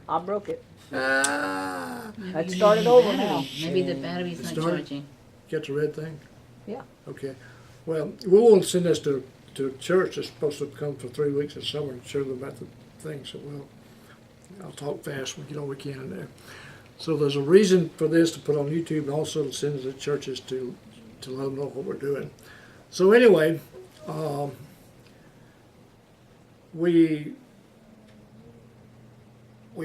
I broke it. Ah, It started over now. Maybe the battery's not started? charging. get the red thing? Yeah. Okay. Well, we won't send this to church. It's supposed to come for 3 weeks in summer and show them about the thing. So I'll talk fast. We get all we can in there. So there's a reason for this to put on YouTube and also to send it to churches to let them know what we're doing. So anyway, we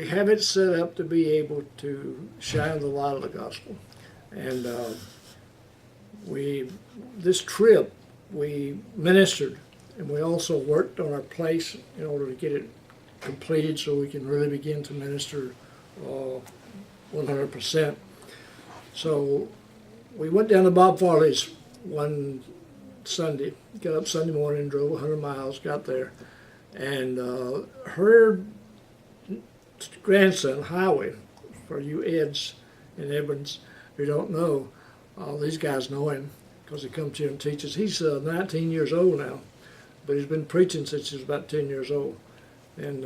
have it set up to be able to shine the light of the gospel. And this trip, we ministered, and we also worked on our place in order to get it completed so we can really begin to minister 100%. So we went down to Bob Farley's one Sunday, got up Sunday morning, drove 100 miles, got there, and her grandson, Howie, for you Eds and Evans who don't know, these guys know him because he comes here and teaches. He's 19 years old now, but he's been preaching since he was about 10 years old. And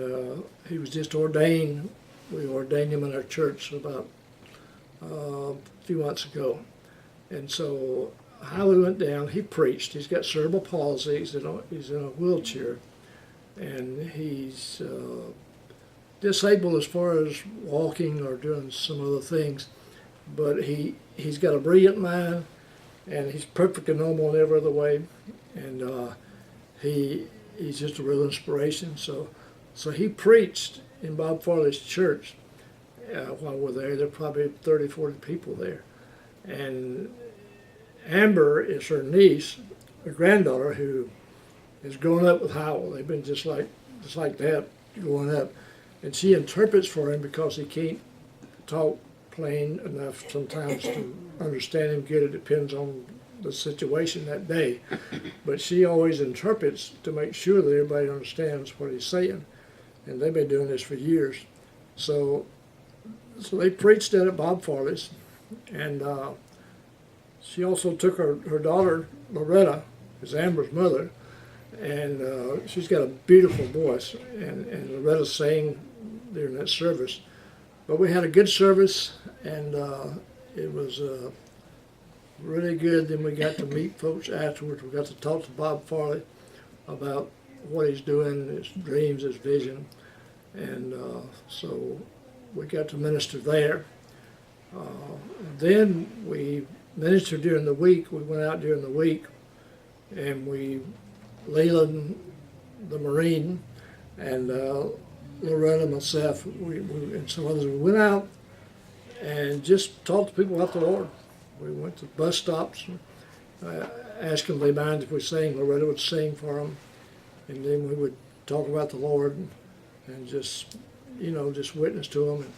he was just ordained. We ordained him in our church about a few months ago. And so Howie went down, he preached. He's got cerebral palsy, he's in a wheelchair, and he's disabled as far as walking or doing some other things. But he's got a brilliant mind, and he's perfectly normal in every other way, and he's just a real inspiration. So he preached in Bob Farley's church while we're there. There are probably 30, 40 people there. And Amber is her niece, her granddaughter, who has grown up with Howell. They've been just like that growing up. And she interprets for him because he can't talk plain enough sometimes to understand him good. It depends on the situation that day. But she always interprets to make sure that everybody understands what he's saying. And they've been doing this for years. So they preached at Bob Farley's, and she also took her daughter, Loretta, who's Amber's mother, and she's got a beautiful voice, and Loretta sang during that service. But we had a good service, and it was really good. Then we got to meet folks afterwards. We got to talk to Bob Farley about what he's doing, his dreams, his vision, and so we got to minister there. Then we ministered during the week. We went out during the week, and Leland, the Marine, and Loretta, myself, and some others, we went out and just talked to people about the Lord. We went to bus stops, asked them if they mind if we sang. Loretta would sing for them, and then we would talk about the Lord and just witness to them, and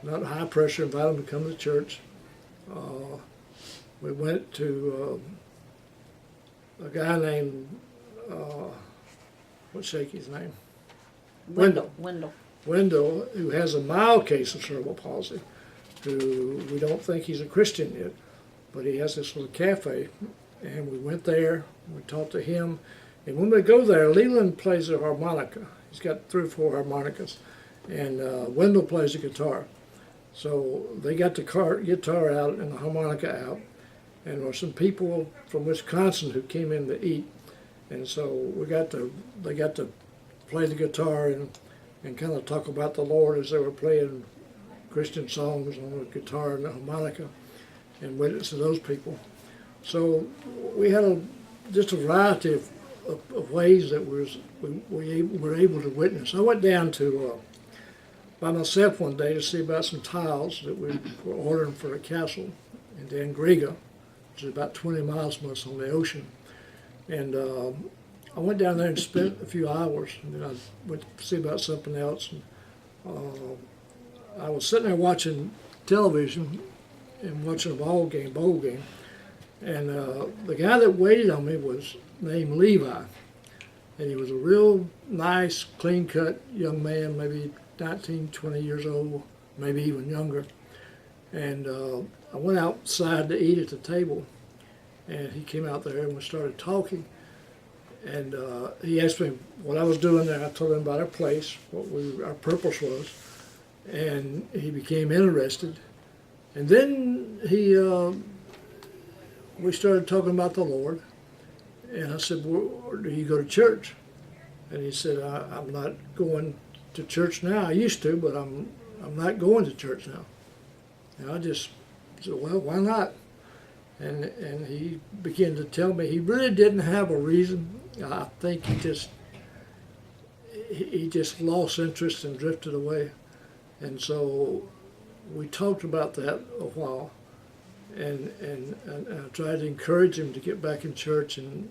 not high pressure, invite them to come to church. We went to a guy named, what's Shakey's name? Wendell, who has a mild case of cerebral palsy, who we don't think he's a Christian yet, but he has this little cafe, and we went there, we talked to him, and when we go there, Leland plays a harmonica. He's got 3 or 4 harmonicas, and Wendell plays the guitar. So they got the guitar out and the harmonica out, and there were some people from Wisconsin who came in to eat, and so they got to play the guitar and kind of talk about the Lord as they were playing Christian songs on the guitar and the harmonica, and witness to those people. So we had just a variety of ways that we were able to witness. I went down to by myself one day to see about some tiles that we were ordering for a castle in Dangriga, which is about 20 miles from us on the ocean. And I went down there and spent a few hours, and then I went to see about something else. And, I was sitting there watching television and watching a bowl game, and the guy that waited on me was named Levi, and he was a real nice, clean-cut young man, maybe 19, 20 years old, maybe even younger. And I went outside to eat at the table, and he came out there and we started talking. And he asked me what I was doing there. I told him about our place, what our purpose was. and he became interested. And then we started talking about the Lord, and I said, well, do you go to church? And he said, I'm not going to church now. I used to, but I'm not going to church now. And I just said, well, why not? And he began to tell me he really didn't have a reason. I think he just lost interest and drifted away. And so we talked about that a while, and I tried to encourage him to get back in church. And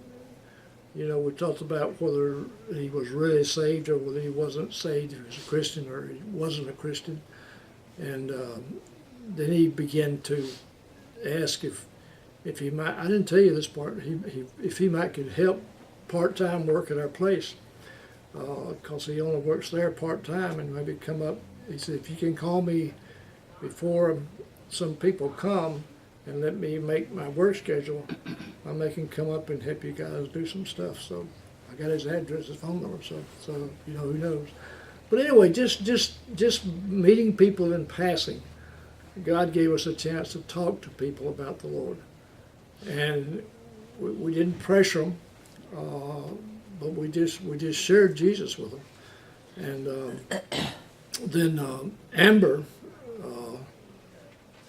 we talked about whether he was really saved or whether he wasn't saved, if he was a Christian or he wasn't a Christian. And then he began to ask if he might. I didn't tell you this part. If he might could help part-time work at our place, because he only works there part-time, and maybe come up. He said, if you can call me before some people come and let me make my work schedule, I may can come up and help you guys do some stuff. So I got his address, his phone number. So who knows? But anyway, just meeting people in passing. God gave us a chance to talk to people about the Lord, and we didn't pressure them, but we just shared Jesus with them. And then Amber,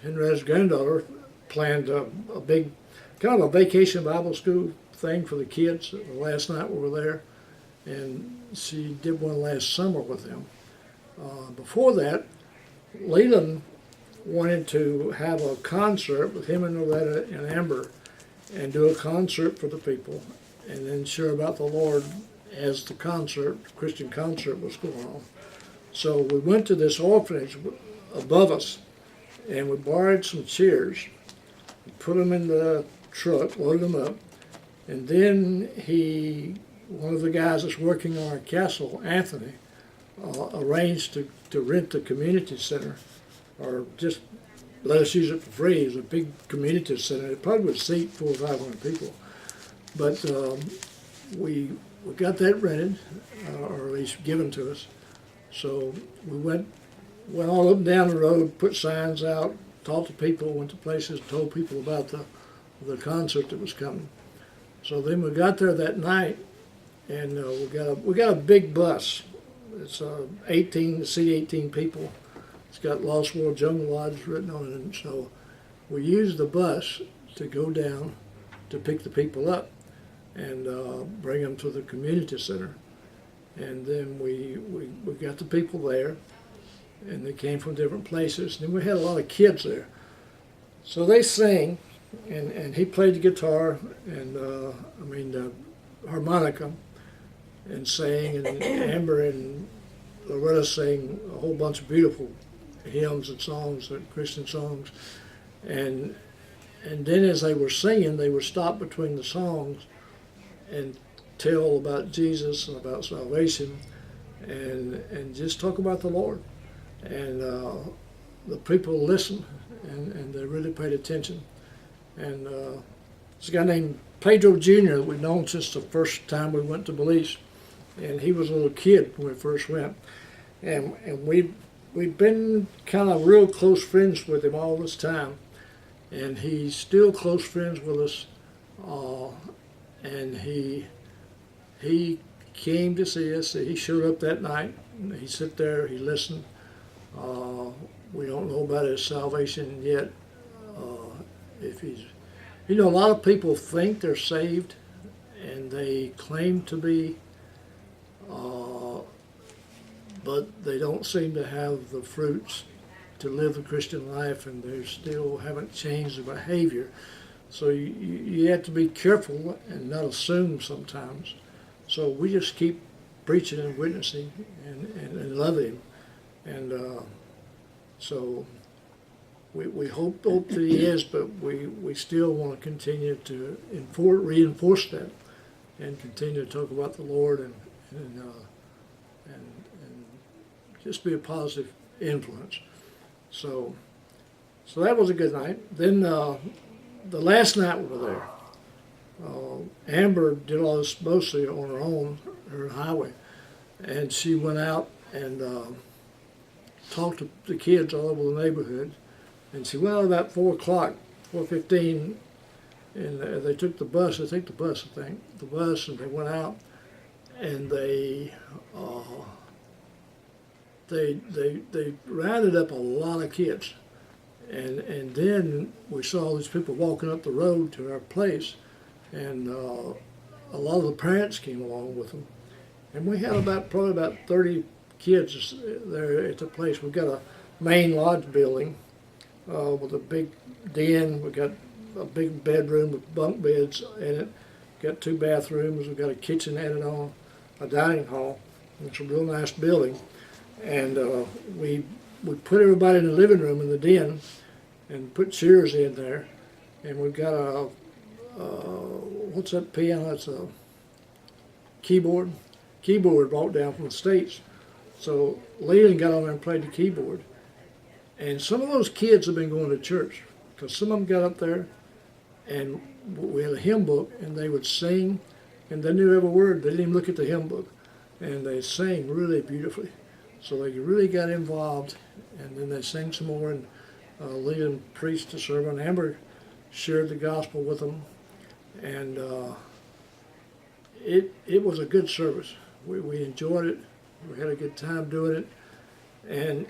Henrietta's granddaughter, planned a big kind of a vacation Bible school thing for the kids the last night we were there, and she did one last summer with them. Before that, Leland wanted to have a concert with him and Loretta and Amber, and do a concert for the people, and then share about the Lord as the Christian concert was going on. So we went to this orphanage above us, and we borrowed some chairs, put them in the truck, loaded them up, and then one of the guys that's working on our castle, Anthony, arranged to rent the community center, or just let us use it for free. It was a big community center. It probably would seat 400 or 500 people. But we got that rented, or at least given to us. So we went all up and down the road, put signs out, talked to people, went to places, told people about the concert that was coming. So then we got there that night, and we got a big bus. It's 18 people. It's got Lost World Jungle Lodge written on it, and so we used the bus to go down to pick the people up and bring them to the community center. And then we got the people there, and they came from different places. And then we had a lot of kids there. So they sang, and he played the guitar and the harmonica, and sang, and Amber and Loretta sang a whole bunch of beautiful hymns and songs, Christian songs. And then as they were singing, they would stop between the songs and tell about Jesus and about salvation, and just talk about the Lord. And the people listened, and they really paid attention. And there's a guy named Pedro Jr. that we've known since the first time we went to Belize, and he was a little kid when we first went. And we've been kind of real close friends with him all this time, and he's still close friends with us. And he came to see us. He showed up that night. He sat there. He listened. We don't know about his salvation yet. If he's, a lot of people think they're saved, and they claim to be, but they don't seem to have the fruits to live the Christian life, and they still haven't changed their behavior. So you have to be careful and not assume sometimes. So we just keep preaching and witnessing and loving him. And so we hope that he is, but we still want to continue to reinforce that and continue to talk about the Lord and just be a positive influence. So that was a good night. Then the last night we were there, Amber did all this mostly on her own, her highway, and she went out and talked to the kids all over the neighborhood, and said, well, about 4 o'clock, 4:15, and they took the bus. I think, the bus, and they went out, and they rounded up a lot of kids, and then we saw these people walking up the road to our place, and a lot of the parents came along with them, and we had probably about 30 kids there at the place. We've got a main lodge building with a big den. We've got a big bedroom with bunk beds in it. Got 2 bathrooms. We've got a kitchen added on, a dining hall. It's a real nice building. And we put everybody in the living room in the den and put chairs in there. And we've got what's that piano? It's a keyboard brought down from the States. So Leland got on there and played the keyboard. And some of those kids have been going to church, because some of them got up there and we had a hymn book, and they would sing, and they knew every word. They didn't even look at the hymn book, and they sang really beautifully. So they really got involved, and then they sang some more, and Leland preached a sermon. Amber shared the gospel with them, and it was a good service. We enjoyed it. We had a good time doing it, and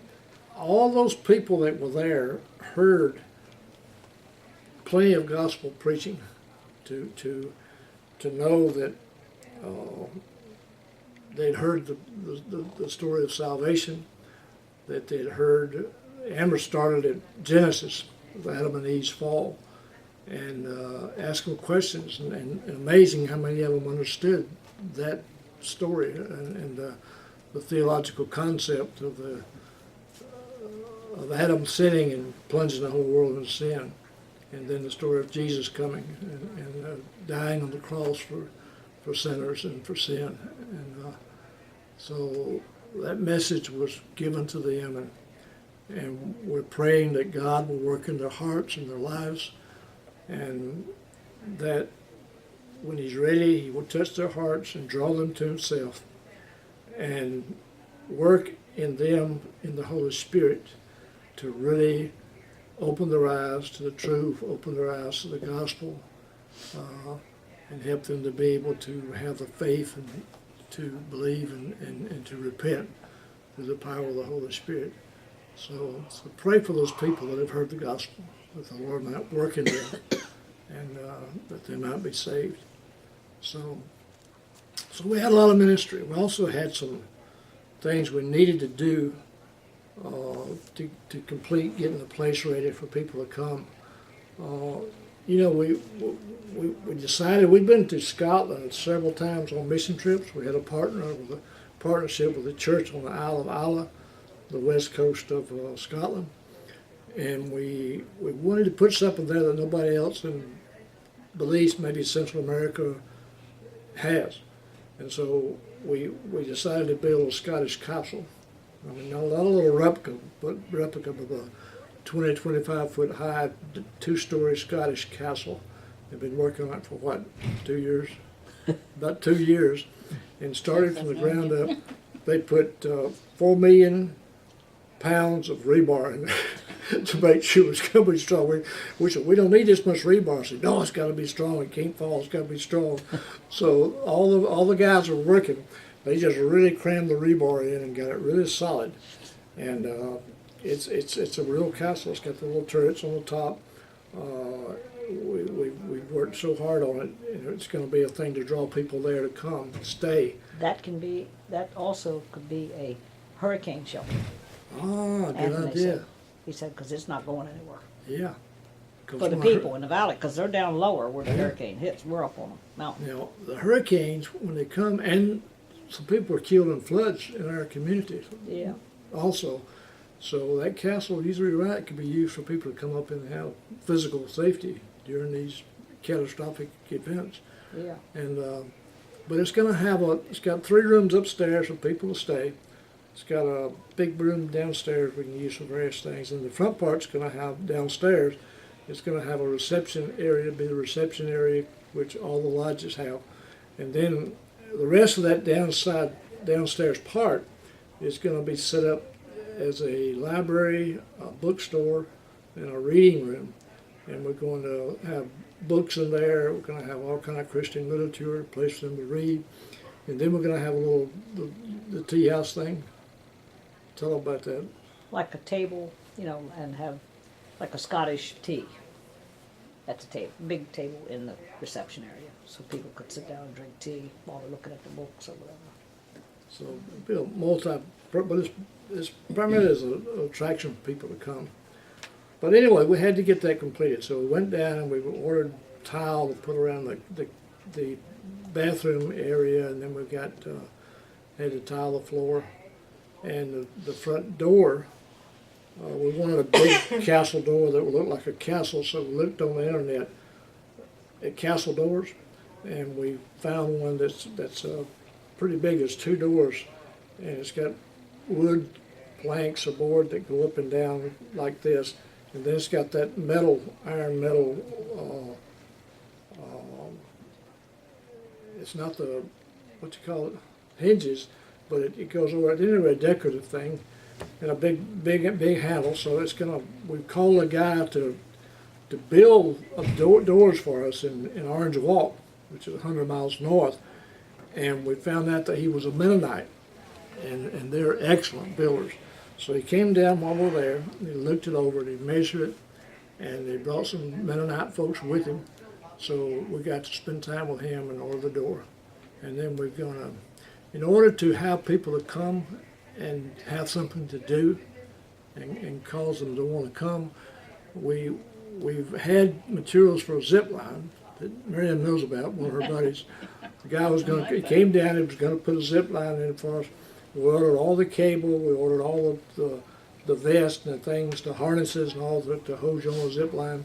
all those people that were there heard plenty of gospel preaching to know that they'd heard the story of salvation, that they'd heard. Amber started at Genesis, with Adam and Eve's fall, and asked them questions, and amazing how many of them understood that story and the theological concept of Adam sinning and plunging the whole world into sin, and then the story of Jesus coming and dying on the cross for sinners and for sin. And so that message was given to them, and we're praying that God will work in their hearts and their lives, and that when He's ready, He will touch their hearts and draw them to Himself and work in them in the Holy Spirit to really open their eyes to the truth, open their eyes to the gospel, and help them to be able to have the faith and to believe and to repent through the power of the Holy Spirit. So pray for those people that have heard the gospel, that the Lord might work in them, and that they might be saved. So we had a lot of ministry. We also had some things we needed to do to complete getting the place ready for people to come. We decided, we'd been to Scotland several times on mission trips. We had a partnership with a church on the Isle of Islay, the west coast of Scotland, and we wanted to put something there that nobody else in Belize, maybe Central America, has. And so we decided to build a Scottish castle. I mean, not a little replica, but replica of a 20, 25 foot high, 2-story Scottish castle. They've been working on it for what, 2 years? About 2 years, and started from the ground up. They put 4 million pounds of rebar in there to make sure it's going to be strong. We said, we don't need this much rebar. I said, no, it's got to be strong. It can't fall. It's got to be strong. So all the guys are working. They just really crammed the rebar in and got it really solid. And it's a real castle. It's got the little turrets on the top. We've worked so hard on it, and it's going to be a thing to draw people there to come, stay. That also could be a hurricane shelter. Ah, good idea. He said, because it's not going anywhere. Yeah. For the people in the valley, because they're down lower where the hurricane hits. We're up on the mountain. Now, the hurricanes, when they come, and some people are killed in floods in our community. Yeah. Also, so that castle, usually right, can be used for people to come up and have physical safety during these catastrophic events. Yeah. And but it's going to have it's got 3 rooms upstairs for people to stay. It's got a big room downstairs we can use for various things. And the front part's going to have downstairs. It's going to have a reception area, be the reception area, which all the lodges have. And then the rest of that downstairs part is going to be set up as a library, a bookstore, and a reading room. And we're going to have books in there. We're going to have all kind of Christian literature, a place for them to read. And then we're going to have a little, the tea house thing. Tell them about that. Like a table, and have like a Scottish tea at the table, big table in the reception area, so people could sit down and drink tea while they're looking at the books or whatever. So it'll be but it's primarily as an attraction for people to come. But anyway, we had to get that completed. So we went down and we ordered tile to put around the bathroom area, and then we got had to tile the floor. And the front door, we wanted a big castle door that would look like a castle, so we looked on the internet at castle doors, and we found one that's pretty big. It's 2 doors, and it's got wood planks or board that go up and down like this, and then it's got that iron metal, it's not the, what you call it, hinges, but it goes over, it's anyway, a decorative thing, and a big handle. So it's gonna, we called a guy to build doors for us in Orange Walk, which is 100 miles north, and we found out that he was a Mennonite, and they're excellent builders. So he came down while we were there, and he looked it over, and he measured it, and they brought some Mennonite folks with him. So we got to spend time with him and order the door. And then we're gonna, in order to have people to come and have something to do and cause them to want to come, we've had materials for a zip line that Miriam knows about, one of her buddies. The guy he came down, he was gonna put a zip line in for us. We ordered all the cable, we ordered all of the vest and the things, the harnesses and all to hold you on the zip line.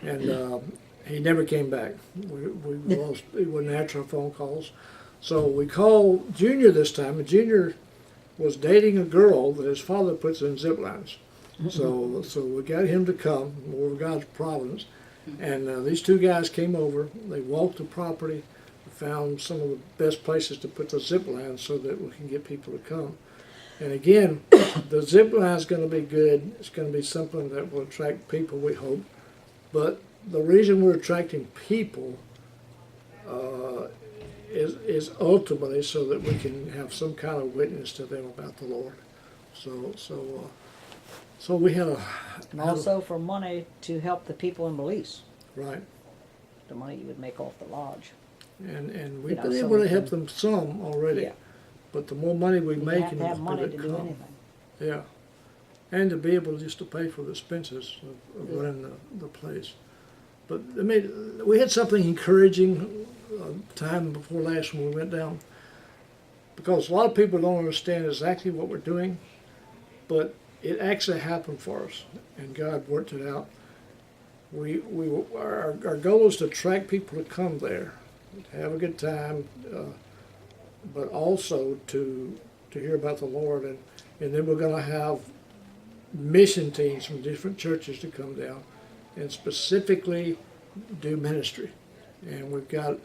And he never came back. We lost, he wouldn't answer our phone calls. So we called Junior this time, and Junior was dating a girl that his father puts in zip lines. So we got him to come, over God's providence, and these 2 guys came over. They walked the property, found some of the best places to put the zip lines so that we can get people to come. And again, the zip line is going to be good. It's going to be something that will attract people, we hope. But the reason we're attracting people is ultimately so that we can have some kind of witness to them about the Lord. So we had And also for money to help the people in Belize. right, The money you would make off the lodge. and we've know, been so able we to help can- them some already. Yeah. But the more money we You make, have and to have the money better to it do come. anything. Yeah, and to be able just to pay for the expenses of Yeah. running the place. But I mean, we had something encouraging time before last when we went down, because a lot of people don't understand exactly what we're doing, but it actually happened for us, and God worked it out. Our goal is to attract people to come there, to have a good time, but also to hear about the Lord, and then we're going to have mission teams from different churches to come down and specifically do ministry. And we've got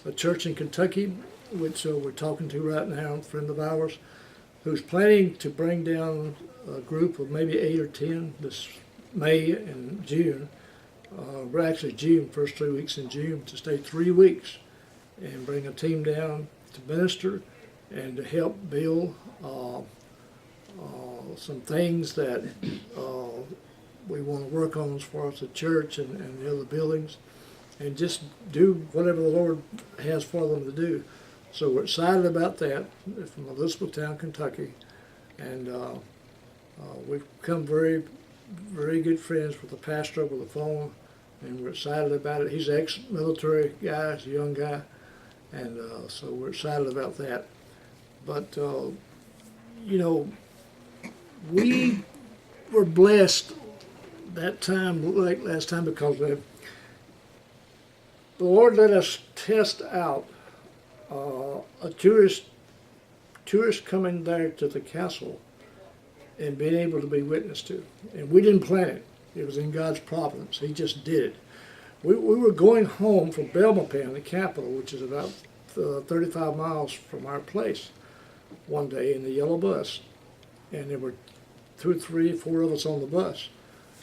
a church in Kentucky, which we're talking to right now, a friend of ours, who's planning to bring down a group of maybe 8 or 10 this May and June. We're actually June, first 3 weeks in June, to stay 3 weeks and bring a team down to minister and to help build some things that we want to work on as far as the church and the other buildings, and just do whatever the Lord has for them to do. So we're excited about that. They're from Elizabethtown, Kentucky, and we've become very, very good friends with the pastor over the phone, and we're excited about it. He's an ex-military guy, he's a young guy, and so we're excited about that. But, you know, we were blessed that time, like last time, because the Lord let us test out a tourist coming there to the castle and being able to be witnessed to. And we didn't plan it. It was in God's providence. He just did it. We were going home from Belmopan, the capital, which is about 35 miles from our place, one day in the yellow bus. and there were 2, 3, 4 of us on the bus.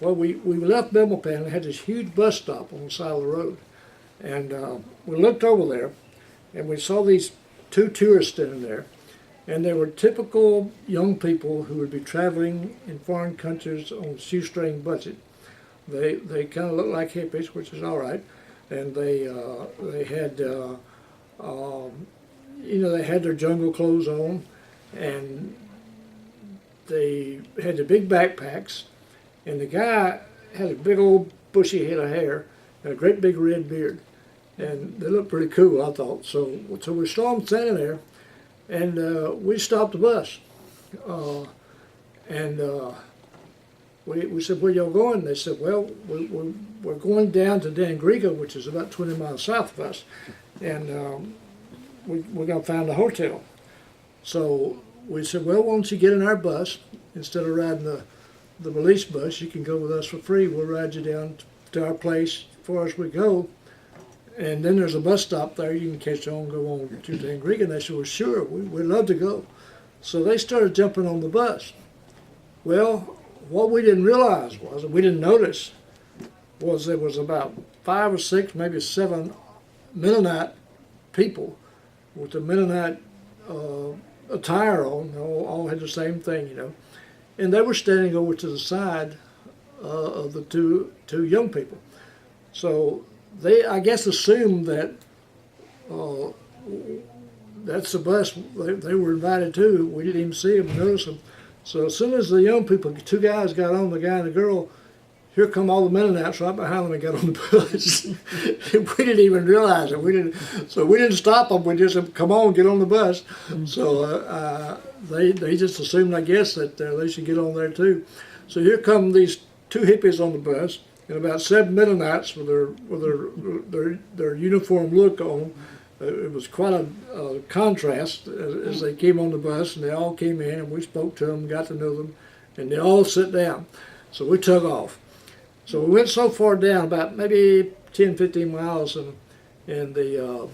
Well, we left Belmopan and had this huge bus stop on the side of the road. And we looked over there, and we saw these 2 tourists standing there. And they were typical young people who would be traveling in foreign countries on a shoestring budget. They kind of looked like hippies, which is all right. And they had, they had their jungle clothes on, and they had the big backpacks. And the guy had a big old bushy head of hair and a great big red beard. And they looked pretty cool, I thought. So we saw them standing there, and we stopped the bus. We said, where y'all going? They said, well, we're going down to Dangriga, which is about 20 miles south of us, and we're going to find a hotel. So we said, well, why don't you get in our bus? Instead of riding the Belize bus, you can go with us for free. We'll ride you down to our place as far as we go. And then there's a bus stop there. You can catch on and go on to Dangriga. And they said, well, sure, we'd love to go. So they started jumping on the bus. Well, what we didn't realize was, and we didn't notice, was there was about 5 or 6, maybe 7 Mennonite people with the Mennonite attire on. All had the same thing, And they were standing over to the side of the two young people. So they, I guess, assumed that that's the bus they were invited to. We didn't even see them, notice them. So as soon as the young people, 2 guys got on, the guy and the girl, here come all the Mennonites right behind them and got on the bus. We didn't even realize it. So we didn't stop them. We just said, come on, get on the bus. So they just assumed, I guess, that they should get on there too. So here come these 2 hippies on the bus, and about 7 Mennonites with their uniform look on. It was quite a contrast as they came on the bus, and they all came in, and we spoke to them, got to know them, and they all sat down. So we took off. So we went so far down, about maybe 10, 15 miles, and the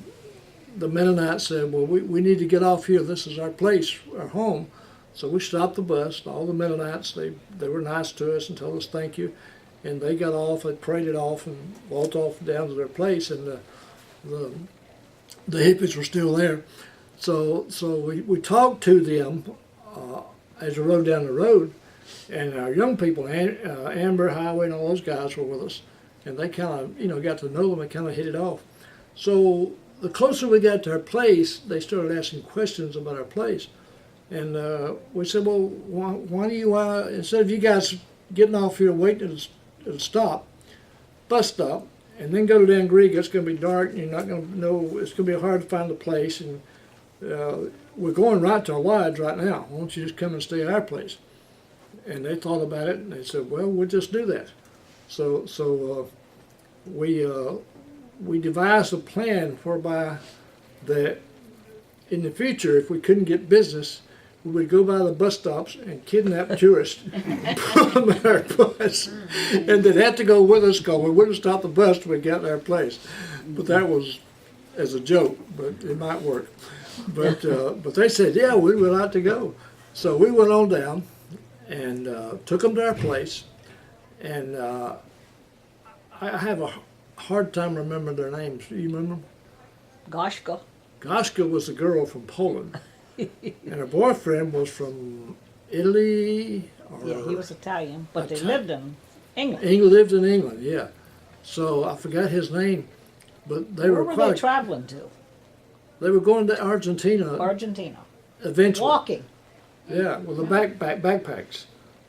Mennonites said, well, we need to get off here. This is our place, our home. So we stopped the bus. All the Mennonites, they were nice to us and told us thank you. And they got off, they paraded off and walked off down to their place, and the hippies were still there. So we talked to them as we rode down the road, and our young people, Amber, Highway, and all those guys were with us, and they kind of, got to know them and kind of hit it off. So the closer we got to our place, they started asking questions about our place. And we said, well, why do you, instead of you guys getting off here waiting at a bus stop, and then go to Dangriga, it's going to be dark, and you're not going to know, it's going to be hard to find a place, and we're going right to our lodge right now. Why don't you just come and stay at our place? And they thought about it, and they said, well, we'll just do that. So we devised a plan whereby that in the future, if we couldn't get business, we would go by the bus stops and kidnap tourists, put them in our bus, and they'd have to go with us because we wouldn't stop the bus till we got to our place. But that was as a joke, but it might work. But they said, yeah, we would like to go. So we went on down and took them to our place, and I have a hard time remembering their names. Do you remember them? Goshka. Goshka was the girl from Poland. And her boyfriend was from Italy. Yeah, he was Italian, but they lived in England. He lived in England, yeah. So I forgot his name, but they Where were they traveling to? They were going to Argentina. Argentina. Eventually. Walking. Yeah, with the backpacks.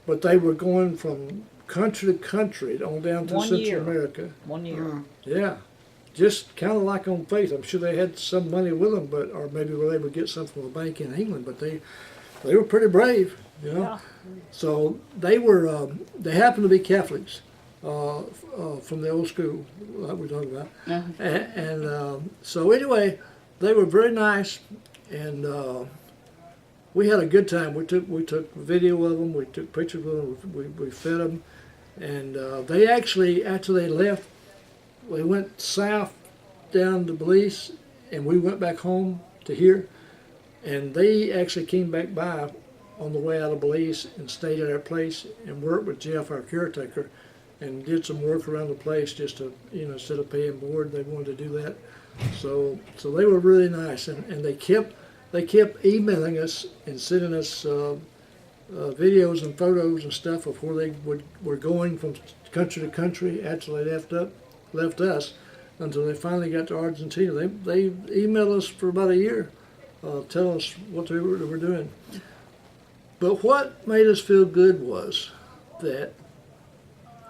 But they were going from country to country on down to Central America. 1 year. Yeah. Just kind of like on faith. I'm sure they had some money with them, or maybe they would get some from a bank in England. But they were pretty brave, Yeah. So they happened to be Catholics from the old school, like we're talking about. And so anyway, they were very nice, and we had a good time. We took video of them. We took pictures of them. We fed them, and they actually, after they left, we went south down to Belize, and we went back home to here, and they actually came back by on the way out of Belize and stayed at our place and worked with Jeff, our caretaker, and did some work around the place just to, instead of paying board, they wanted to do that. So they were really nice, and they kept emailing us and sending us videos and photos and stuff of where they were going from country to country after they left us until they finally got to Argentina. They emailed us for about a year, telling us what they were doing. But what made us feel good was that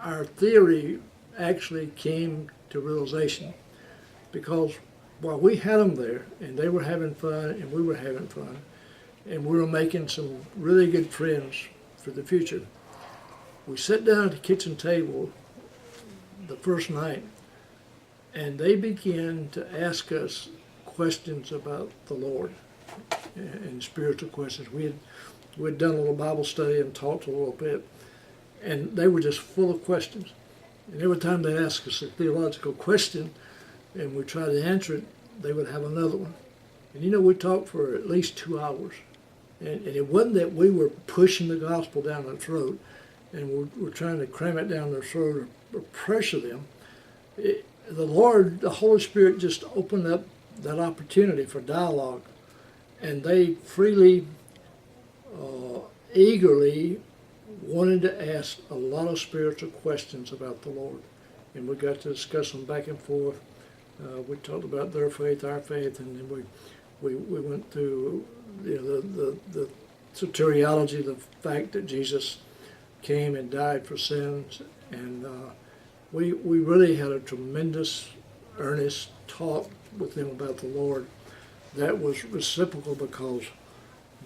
our theory actually came to realization, because while we had them there and they were having fun and we were having fun and we were making some really good friends for the future, we sat down at the kitchen table the first night and they began to ask us questions about the Lord and spiritual questions. We'd done a little Bible study and talked a little bit, and they were just full of questions. And every time they asked us a theological question and we tried to answer it, they would have another one. And we talked for at least 2 hours. And it wasn't that we were pushing the gospel down their throat and we're trying to cram it down their throat or pressure them. The Holy Spirit just opened up that opportunity for dialogue, and they freely, eagerly wanted to ask a lot of spiritual questions about the Lord, and we got to discuss them back and forth. We talked about their faith, our faith, and then we went through the soteriology, the fact that Jesus came and died for sins, and we really had a tremendous, earnest talk with them about the Lord that was reciprocal, because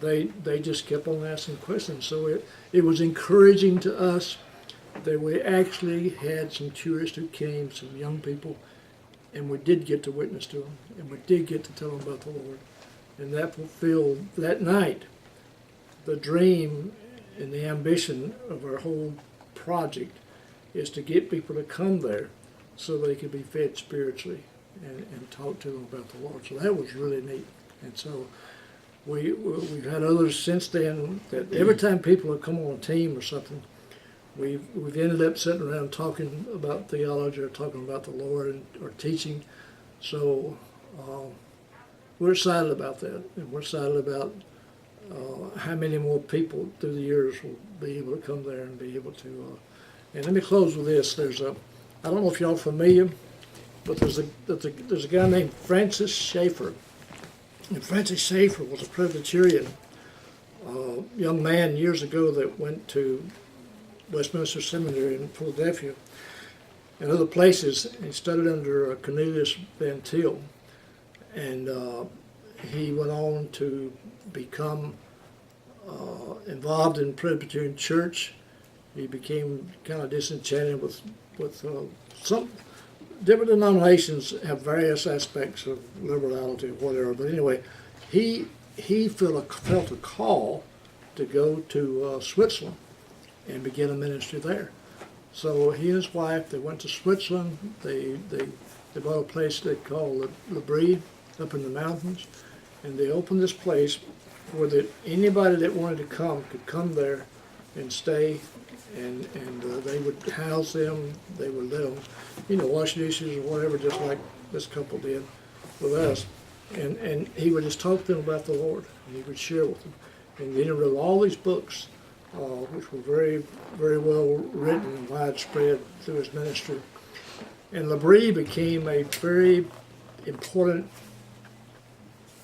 they just kept on asking questions. So it was encouraging to us that we actually had some tourists who came, some young people, and we did get to witness to them, and we did get to tell them about the Lord. And that fulfilled, that night, the dream and the ambition of our whole project is to get people to come there so they could be fed spiritually and talk to them about the Lord. So that was really neat. And so we've had others since then that every time people have come on a team or something, we've ended up sitting around talking about theology or talking about the Lord or teaching. So we're excited about that, and we're excited about how many more people through the years will be able to come there and be able to. And let me close with this. I don't know if y'all are familiar, but there's a guy named Francis Schaeffer. And Francis Schaeffer was a Presbyterian young man years ago that went to Westminster Seminary in Philadelphia and other places. He studied under Cornelius Van Til, and he went on to become involved in Presbyterian Church. He became kind of disenchanted with some different denominations have various aspects of liberality or whatever. But anyway, he felt a call to go to Switzerland and begin a ministry there. So he and his wife, they went to Switzerland. They bought a place they called Le Brie up in the mountains, and they opened this place where anybody that wanted to come could come there and stay, and they would house them. They would let them, wash dishes or whatever, just like this couple did with us. And he would just talk to them about the Lord, and he would share with them. And he wrote all these books, which were very, very well written and widespread through his ministry. And Le Brie became a very important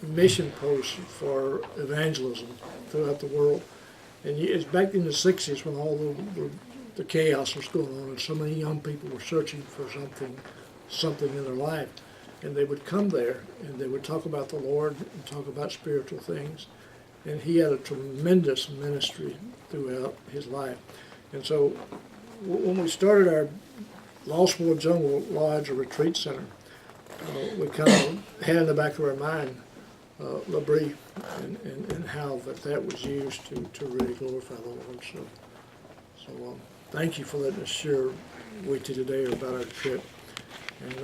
mission post for evangelism throughout the world. And it's back in the 60s when all the chaos was going on, and so many young people were searching for something in their life. And they would come there and they would talk about the Lord and talk about spiritual things. And he had a tremendous ministry throughout his life. And so when we started our Lost World Jungle Lodge or Retreat Center, we kind of had in the back of our mind Le Brie and how that was used to really glorify the Lord. So thank you for letting us share with you today about our trip. And,